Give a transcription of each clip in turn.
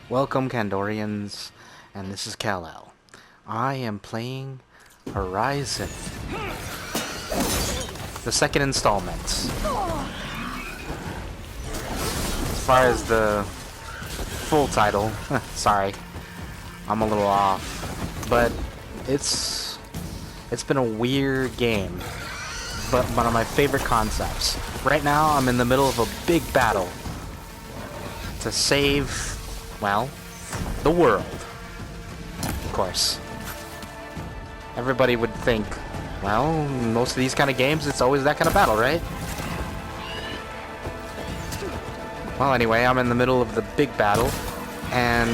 Welcome, Kandorians, and this is Kal-El. I am playing Horizon, the second installment. As far as the full title, sorry, I'm a little off, but it's been a weird game, but one of my favorite concepts. Right now, I'm in the middle of a big battle to save, well, the world. Of course. Everybody would think, well, most of these kind of games, it's always that kind of battle, right? Well, anyway, I'm in the middle of the big battle, and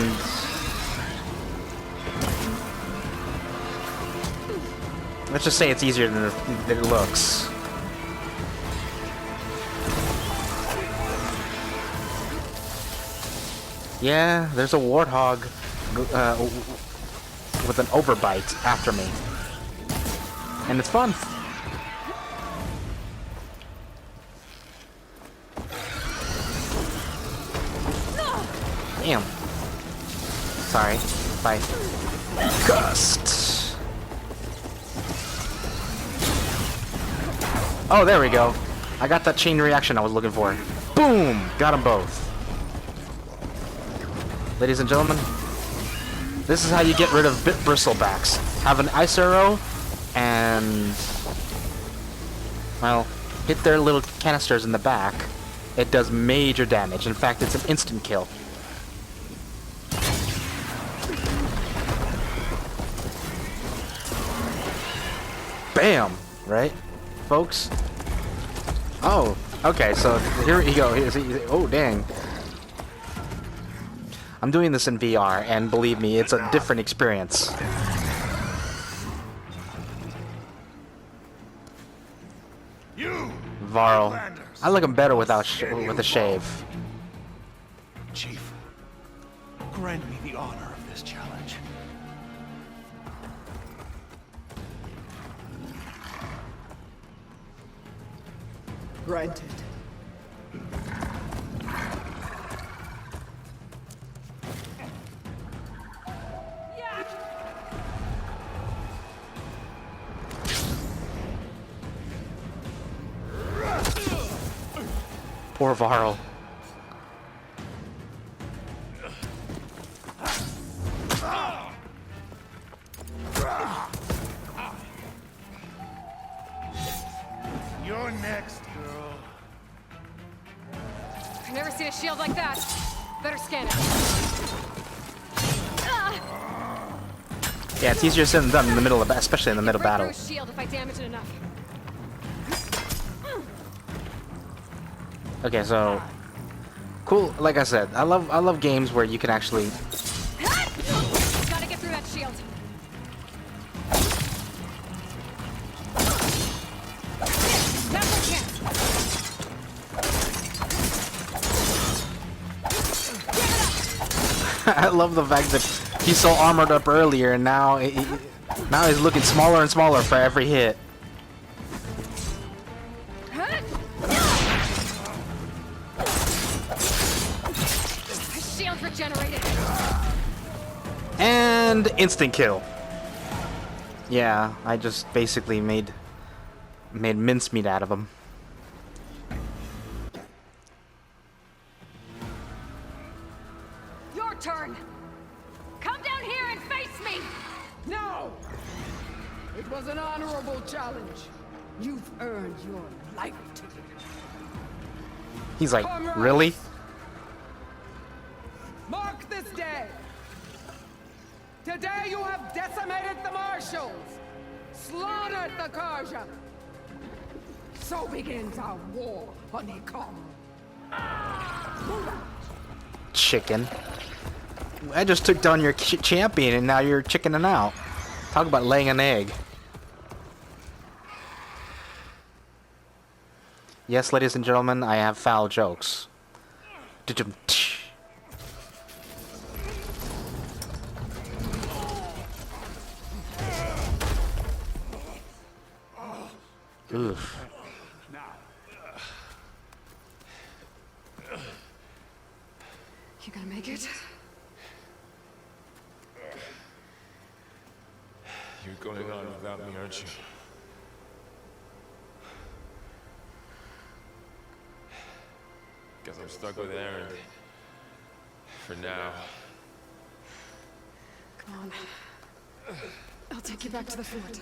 let's just say it's easier than it looks. Yeah, there's a warthog with an overbite after me. And it's fun. Damn. Sorry. Bye. Gust. Oh, there we go. I got that chain reaction I was looking for. Boom! Got them both. Ladies and gentlemen, this is how you get rid of bristlebacks. Have an ice arrow and, well, hit their little canisters in the back. It does major damage. In fact, it's an instant kill. Bam! Right, folks? Oh, okay, so here you go. Oh, dang. I'm doing this in VR, and believe me, it's a different experience. Varl. I like him better without with a shave. Chief, grant me the honor of this challenge. Granted. Poor Varl. You're next, girl. I've never seen a shield like that. Better scan it. Yeah, it's easier said than done in the middle of, especially in the middle battle. Break through a shield if I damage it enough. Okay, so cool. Like I said, I love games where you can actually. Gotta get through that shield. Now's my chance. I love the fact that he's so armored up earlier, and now now he's looking smaller and smaller for every hit. Shield regenerated. And instant kill. Yeah, I just basically made mincemeat out of him. Your turn. Come down here and face me. No! It was an honorable challenge. You've earned your life ticket. He's like, really? Mark this day. Today you have decimated the Marshals, slaughtered the Karja. So begins our war, Honeycomb. Chicken. I just took down your champion, and now you're chickening out. Talk about laying an egg. Yes, ladies and gentlemen, I have foul jokes. Oof. You gonna make it? You're going on without me, aren't you? Guess I'm stuck with Aaron. For now. Come on. I'll take you back to the fort.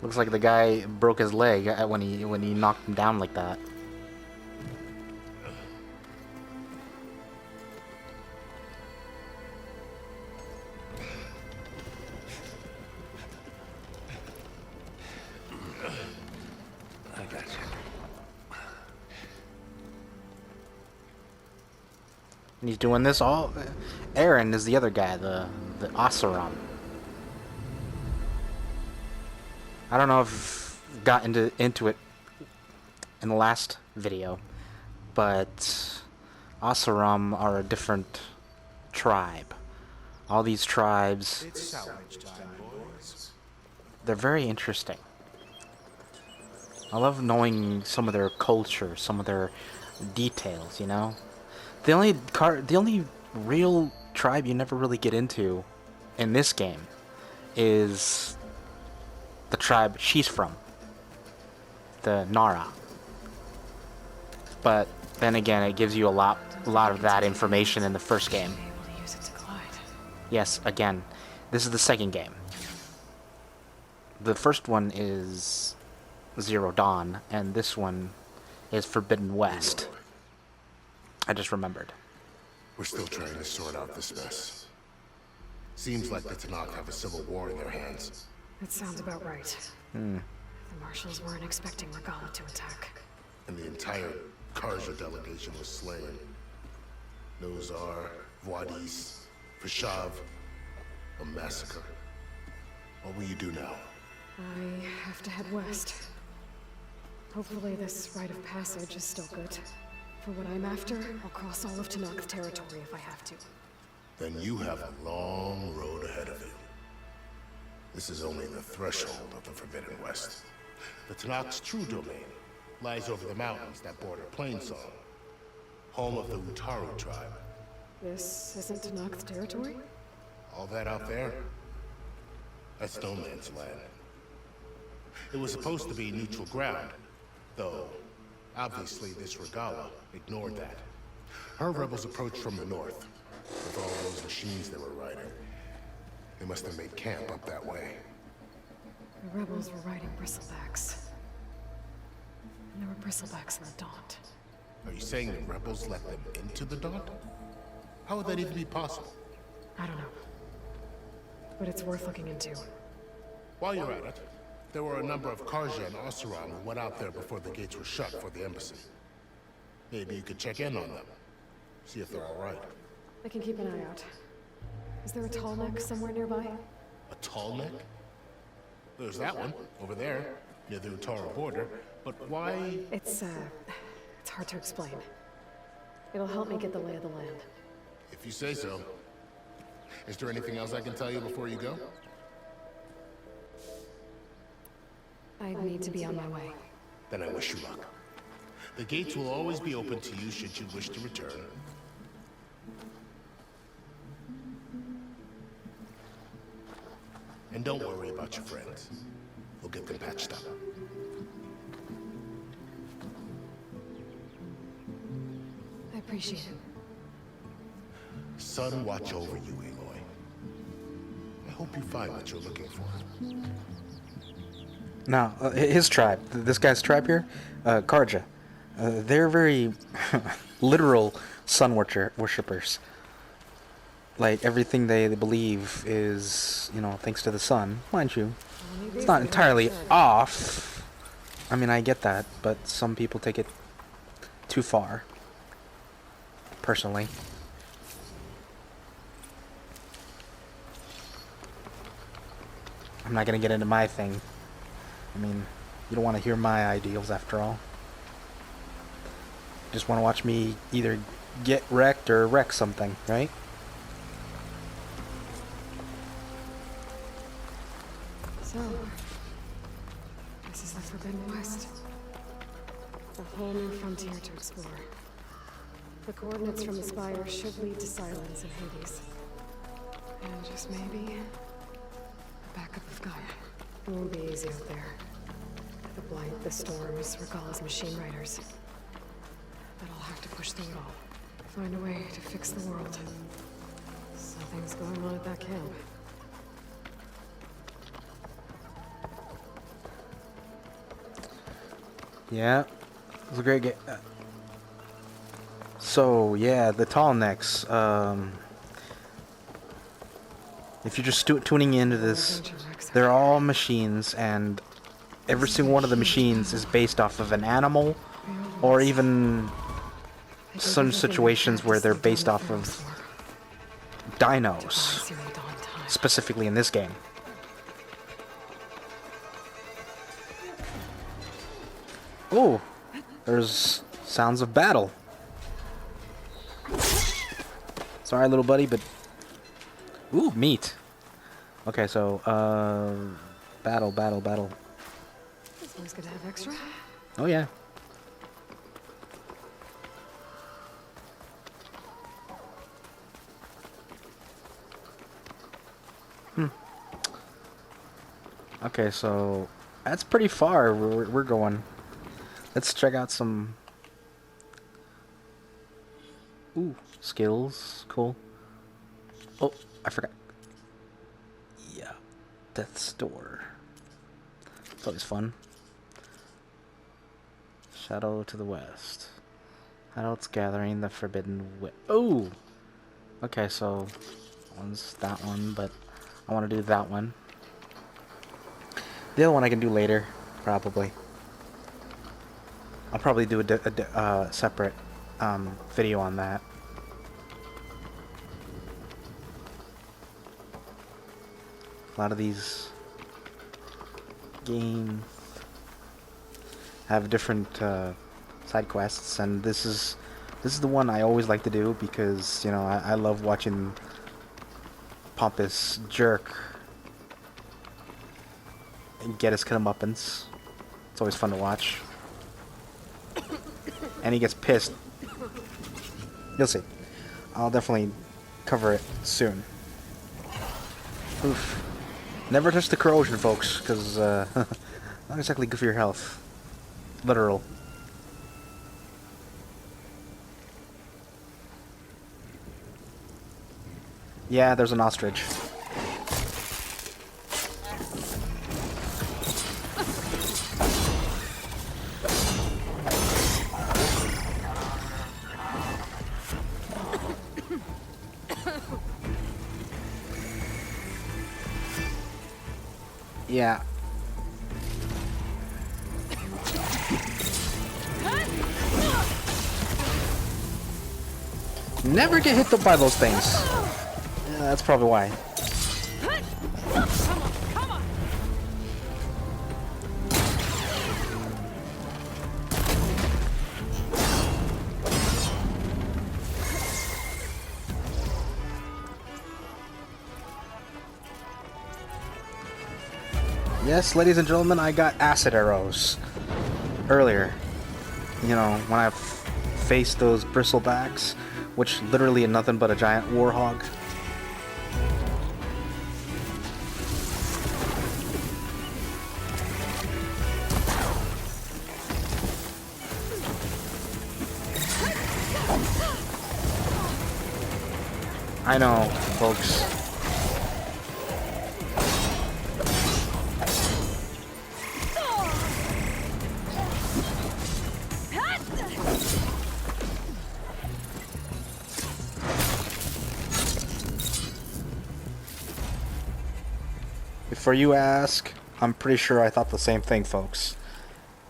Looks like the guy broke his leg when he knocked him down like that. I got you. And he's doing this all. Aaron is the other guy, the Oseram. I don't know if I got into it in the last video, but Oseram are a different tribe. All these tribes, It's salvage time, boys. they're very interesting. I love knowing some of their culture, some of their details, you know? The only real tribe you never really get into in this game is the tribe she's from, the Nara. But then again, it gives you a lot of that information in the first game. Be able to use it to glide. Yes, again, this is the second game. The first one is Zero Dawn, and this one is Forbidden West. I just remembered. We're still trying to sort out this mess. Seems like the Tanakh have a civil war in their hands. That sounds about right. The marshals weren't expecting Regala to attack. And the entire Karja delegation was slain. Nozar, Wadis, Fashav. A massacre. What will you do now? I have to head west. Hopefully this rite of passage is still good. For what I'm after, I'll cross all of Tanakh's territory if I have to. Then you have a long road ahead of you. This is only the threshold of the Forbidden West. The Tanakh's true domain lies over the mountains that border Plainsong, home of the Utaru tribe. This isn't Tanakh's territory? All that out there? That's no man's land. It was supposed to be neutral ground, though obviously this Regala ignored that. Her rebels approached from the north, with all those machines they were riding. They must have made camp up that way. The rebels were riding bristlebacks. And there were bristlebacks in the Daunt. Are you saying the rebels let them into the Daunt? How would that even be possible? I don't know. But it's worth looking into. While you're at it, there were a number of Karja and Oseram who went out there before the gates were shut for the embassy. Maybe you could check in on them. See if they're all right. I can keep an eye out. Is there a tall neck somewhere nearby? A tall neck? There's that one, over there, near the Utaru border. But why? It's hard to explain. It'll help me get the lay of the land. If you say so. Is there anything else I can tell you before you go? I need to be on my way. Then I wish you luck. The gates will always be open to you should you wish to return. And don't worry about your friends. We'll get them patched up. I appreciate it. Sun watch over you, Aloy. I hope you find what you're looking for. Now, his tribe, this guy's tribe here, Karja, they're very literal sun worshippers. Like, everything they believe is, you know, thanks to the sun. Mind you, it's not entirely off. I mean, I get that, but some people take it too far. Personally. I'm not gonna get into my thing. I mean, you don't want to hear my ideals after all. Just want to watch me either get wrecked or wreck something, right? So, this is the Forbidden West. A whole new frontier to explore. The coordinates from the spire should lead to Silence and Hades. And just maybe, a backup of Gaia. It won't be easy out there. The Blight, the Storms, Regalla's machine riders. But I'll have to push through it all. Find a way to fix the world. Something's going on at that camp. Yeah, it was a great game. So yeah, the tall necks. If you're just tuning into this, they're all machines, and every single one of the machines is based off of an animal, or even some situations where they're based off of dinos, specifically in this game. Oh, there's sounds of battle. Sorry, little buddy, but... Ooh, meat. Okay, so, battle. It's always good to have extra. Oh, yeah. Okay, so that's pretty far we're going. Let's check out some... Ooh, skills. Cool. Oh, I forgot. Yeah. Death's Door. It's always fun. Shadow to the west. Adults gathering the forbidden Oh! Okay, so... One's that one, but I want to do that one. The other one I can do later, probably. I'll probably do a separate video on that. A lot of these games have different side quests, and this is the one I always like to do because, you know, I love watching Pompous jerk and get his comeuppance. It's always fun to watch. And he gets pissed. You'll see. I'll definitely cover it soon. Oof. Never touch the corrosion, folks, because not exactly good for your health. Literal. Yeah, there's an ostrich. Yeah. Never get hit by those things. Yeah, that's probably why. Come on. Yes, ladies and gentlemen, I got acid arrows earlier. You know, when I faced those bristlebacks, which literally are nothing but a giant warhog. I know, folks. Before you ask, I'm pretty sure I thought the same thing, folks.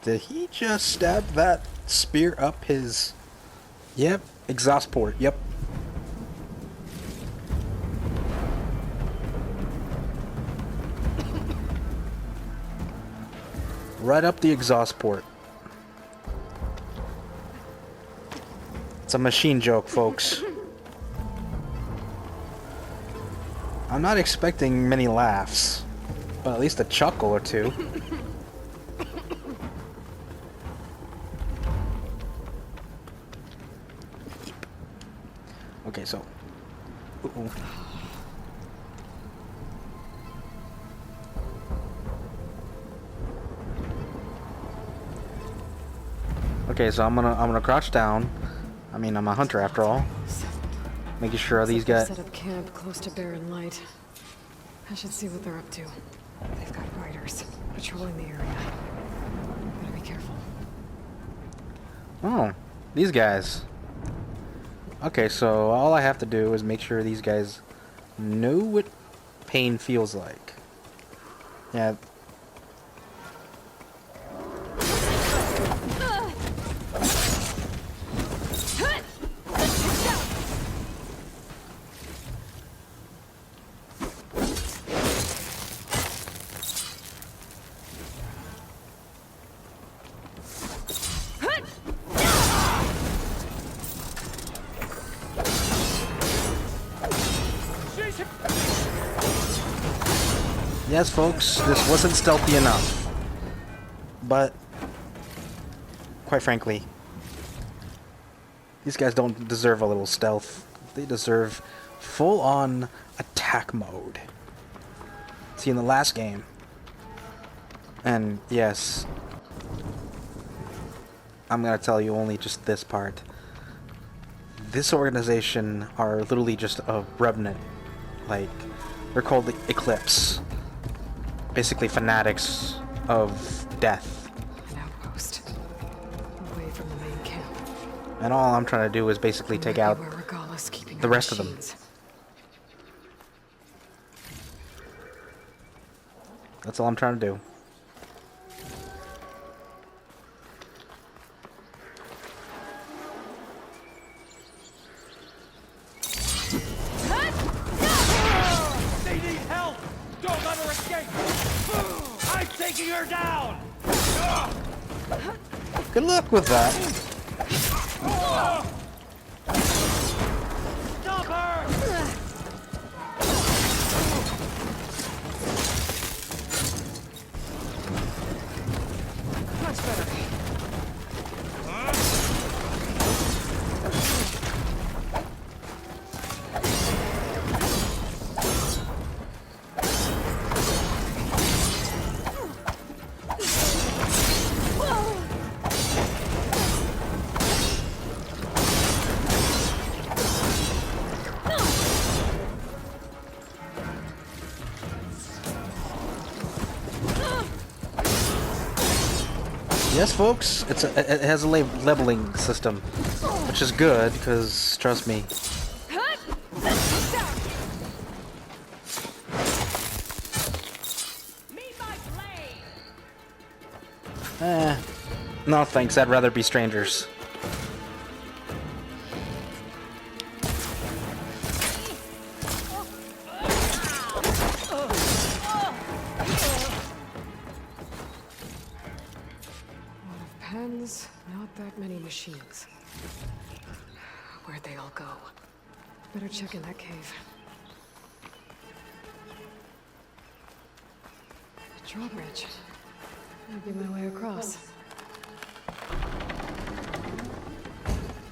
Did he just stab that spear up his... Yep, exhaust port, yep. Right up the exhaust port. It's a machine joke, folks. I'm not expecting many laughs, but at least a chuckle or two. Okay, so... Uh-oh. Okay, so I'm gonna crouch down. I mean, I'm a hunter after all. Making sure these guys. Set up camp close to Barren Light. I should see what they're up to. They've got riders patrolling the area. Gotta be careful. Oh, these guys. Okay, so all I have to do is make sure these guys know what pain feels like. Yeah. Yes, folks, this wasn't stealthy enough. But, quite frankly, these guys don't deserve a little stealth. They deserve full-on attack mode. See, in the last game, and yes, I'm gonna tell you only just this part. This organization are literally just a remnant. Like, they're called the Eclipse. Basically fanatics of death. An outpost. Away from the main camp. And all I'm trying to do is basically take out Where Regala's keeping the her rest of them. machines. That's all I'm trying to do. They need help! Don't let her escape! I'm taking her down! Good luck with that. Stop her! Much better. Yes, folks, it has a leveling system, which is good because trust me. No thanks. I'd rather be strangers. Pens, not that many machines. Where'd they all go? Better check in that cave. A drawbridge. Might be my way across.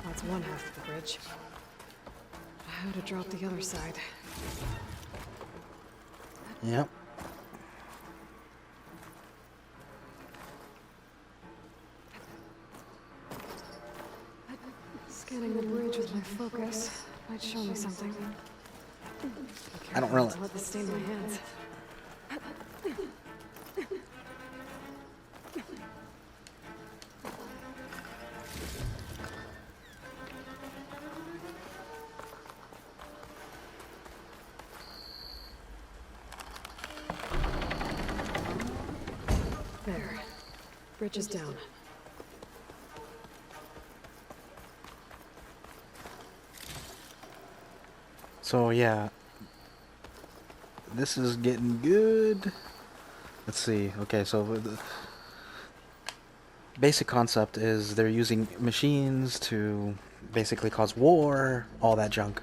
That's one half of the bridge. How to drop the other side. Yep. Scanning the bridge with my focus might show me something. I don't really. Not to let this stain my hands. There. Bridge is down. So yeah, this is getting good. Let's see. Okay, so the basic concept is they're using machines to basically cause war, all that junk.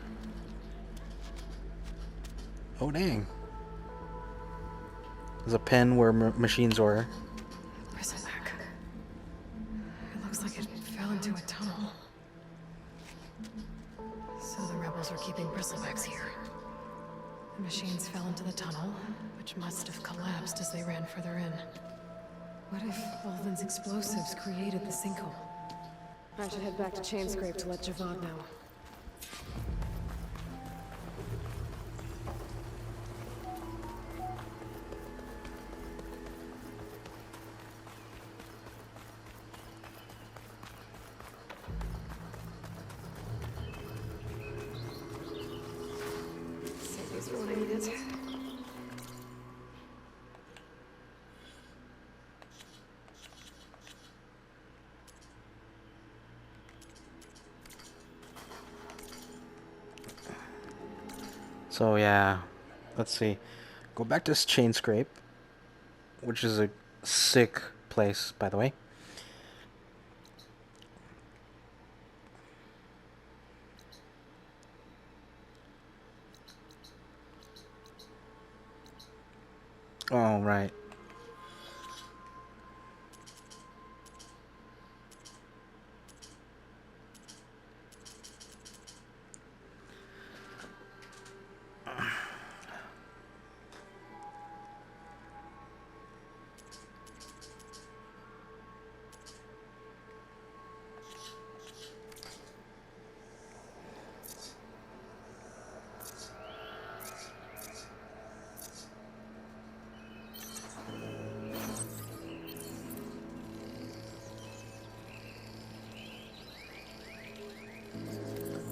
Oh dang. There's a pen where machines were. Bristleback. It looks like it fell into a tunnel. So the rebels are keeping bristlebacks here. The machines fell into the tunnel, which must have collapsed as they ran further in. What if Ulvin's explosives created the sinkhole? I should head back to Chainscrape to let Javad know. Saviors will need it. So yeah, let's see. Go back to Chainscrape, which is a sick place, by the way. Oh, right.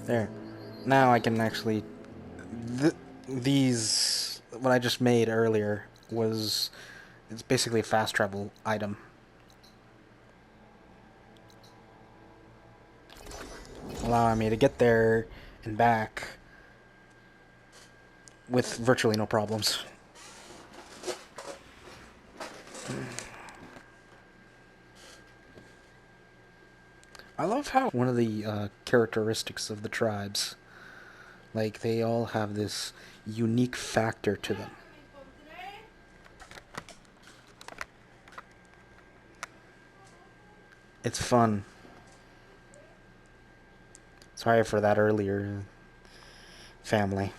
There. Now I can actually... these... What I just made earlier was... It's basically a fast travel item. Allowing me to get there and back with virtually no problems. I love how one of the characteristics of the tribes, like, they all have this unique factor to them. It's fun. Sorry for that earlier, family.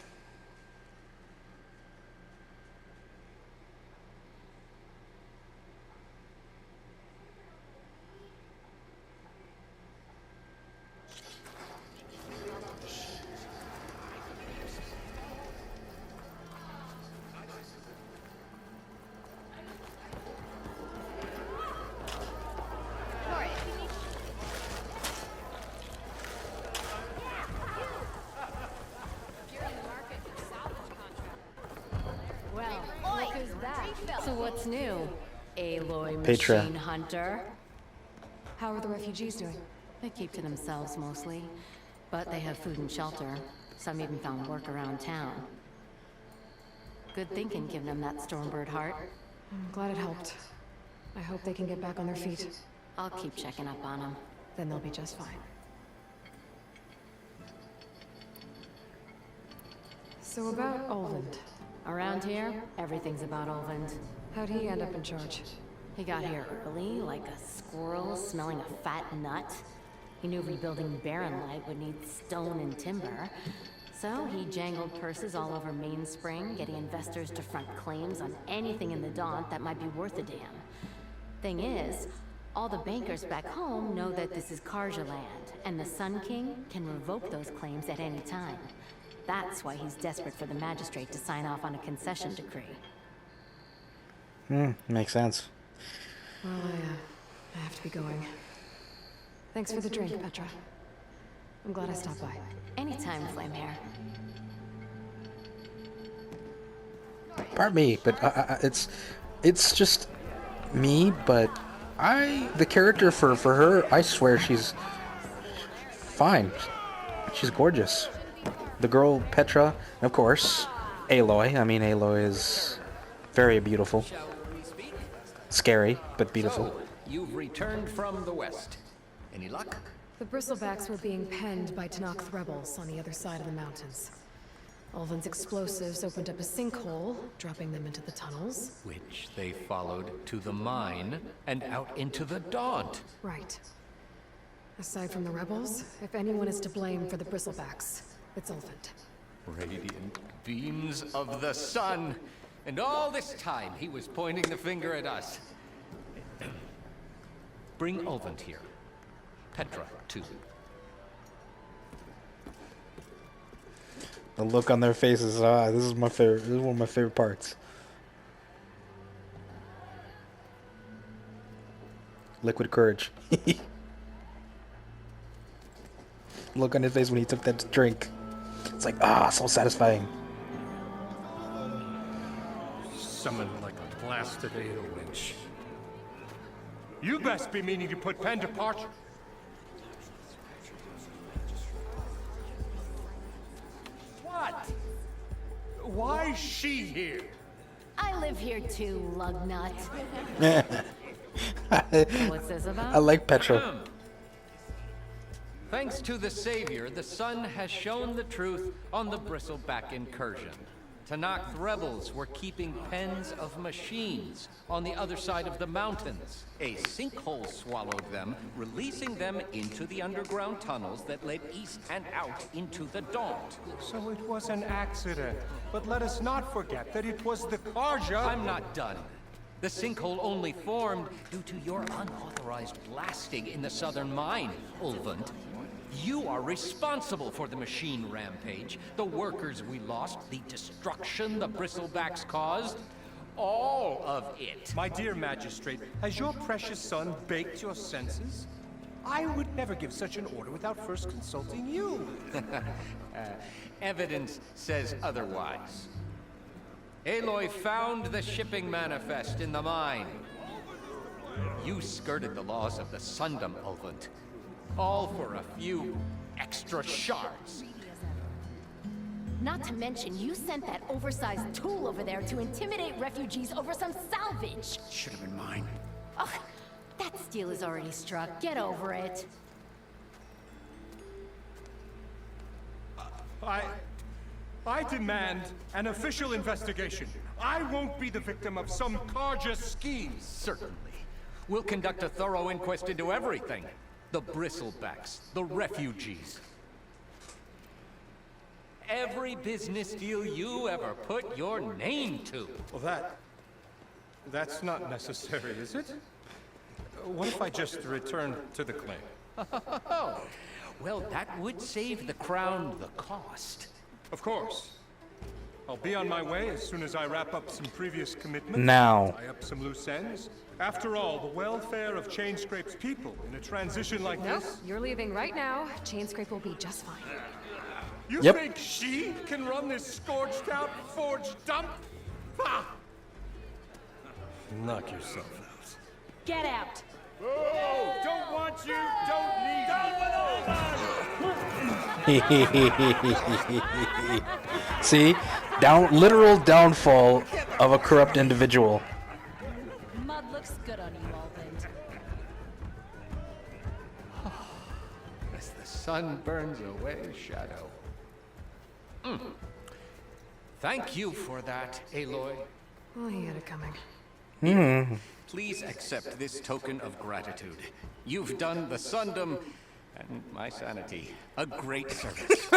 So what's new, Aloy Petra. Machine Hunter? How are the refugees doing? They keep to themselves mostly, but they have food and shelter. Some even found work around town. Good thinking giving them that Stormbird heart. I'm glad it helped. I hope they can get back on their feet. I'll keep checking up on them. Then they'll be just fine. So about Olvend. Around here, everything's about Olvend. How'd he end up in charge? He got here early, like a squirrel smelling a fat nut. He knew rebuilding Barren Light would need stone and timber. So he jangled purses all over Mainspring, getting investors to front claims on anything in the Daunt that might be worth a damn. Thing is, all the bankers back home know that this is Karja land, and the Sun King can revoke those claims at any time. That's why he's desperate for the magistrate to sign off on a concession decree. Makes sense. Well, I have to be going. Thanks for the drink, Petra. I'm glad I stopped by. Anytime, Flamehair. Pardon me, but it's just me, but the character for her, I swear she's fine. She's gorgeous. The girl, Petra, and of course, Aloy. I mean, Aloy is very beautiful. Scary, but beautiful. So, you've returned from the west. Any luck? The Bristlebacks were being penned by Tenakth rebels on the other side of the mountains. Ulven's explosives opened up a sinkhole, dropping them into the tunnels. Which they followed to the mine and out into the Daunt. Right. Aside from the rebels, if anyone is to blame for the Bristlebacks, it's Ulvend. Radiant beams of the sun. And all this time he was pointing the finger at us. Bring Ulvend here. Petra, too. The look on their faces. This is my favorite. This is one of my favorite parts. Liquid courage. Look on his face when he took that drink. It's like, so satisfying. Summoned like a blasted Ada winch. You best be meaning to put pen to parchment. What? Why's she here? I live here too, lugnut. What's this about? I like Petra. Thanks to the Savior, the Sun has shown the truth on the Bristleback incursion. Tanakh rebels were keeping pens of machines on the other side of the mountains. A sinkhole swallowed them, releasing them into the underground tunnels that led east and out into the Daunt. So it was an accident. But let us not forget that it was the Karja. I'm not done. The sinkhole only formed due to your unauthorized blasting in the southern mine, Ulvund. You are responsible for the machine rampage, the workers we lost, the destruction the Bristlebacks caused. All of it. My dear magistrate, has your precious son baked your senses? I would never give such an order without first consulting you. Evidence says otherwise. Aloy found the shipping manifest in the mine. You skirted the laws of the Sundom, Ulvund. All for a few extra shards. Not to mention, you sent that oversized tool over there to intimidate refugees over some salvage. Should have been mine. Ugh, that steel is already struck. Get over it. I demand an official investigation. I won't be the victim of some Karja schemes. Certainly. We'll conduct a thorough inquest into everything. The Bristlebacks, the refugees. Every business deal you ever put your name to. Well, that's not necessary, is it? What if I just return to the claim? Oh, well, that would save the Crown the cost. Of course. I'll be on my way as soon as I wrap up some previous commitments. Now. Tie up some loose ends. After all, the welfare of Chainscrape's people in a transition like Nope, this. you're leaving right now. Chainscrape will be just fine. You Yep. think she can run this scorched out forged dump? Ha! Knock yourself out. Get out. Oh, don't want you, don't need you. See? Literal downfall of a corrupt individual. Mud looks good on you, Ulvund. As the sun burns away shadow. Thank you for that, Aloy. Oh, he had it coming. Please accept this token of gratitude. You've done the Sundom and my sanity a great service.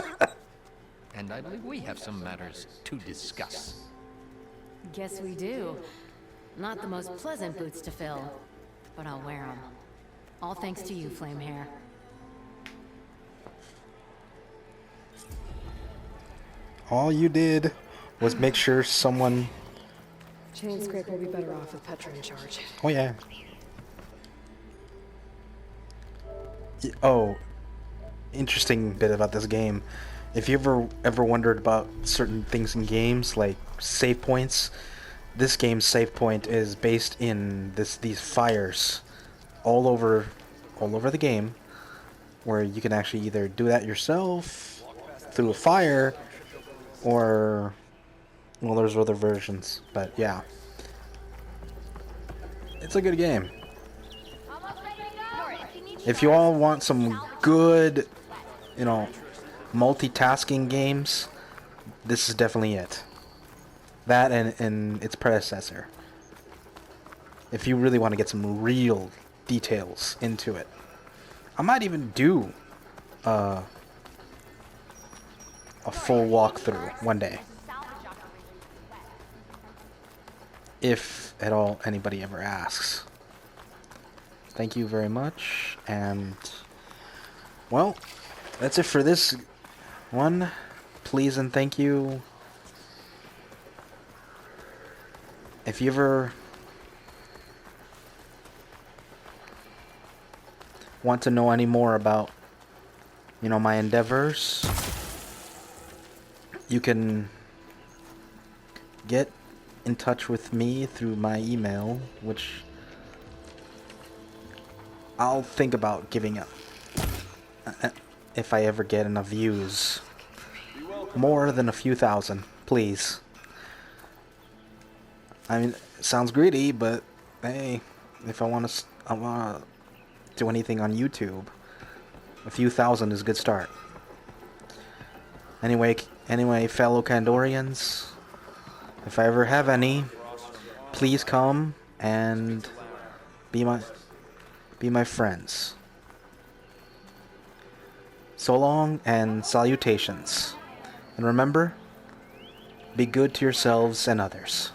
And I believe we have some matters to discuss. Guess we do. Not the most pleasant boots to fill, but I'll wear them. All thanks to you, Flamehair. All you did was make sure someone... Chainscrape will be better off with Petra in charge. Oh, yeah. Oh, interesting bit about this game. If you ever wondered about certain things in games, like save points, this game's save point is based in these fires all over the game, where you can actually either do that yourself through a fire, or well, there's other versions, but yeah, it's a good game. If you all want some good, multitasking games, this is definitely it. That and its predecessor. If you really want to get some real details into it. I might even do a full walkthrough one day. If at all anybody ever asks. Thank you very much, and Well, that's it for this one. Please and thank you. If you ever want to know any more about, you know, my endeavors, you can get in touch with me through my email, which I'll think about giving up if I ever get enough views. More than a few thousand, please. I mean, it sounds greedy, but hey, if I want to do anything on YouTube, a few thousand is a good start. Anyway, fellow Kandorians, if I ever have any, please come and be my friends. So long and salutations. And remember, be good to yourselves and others.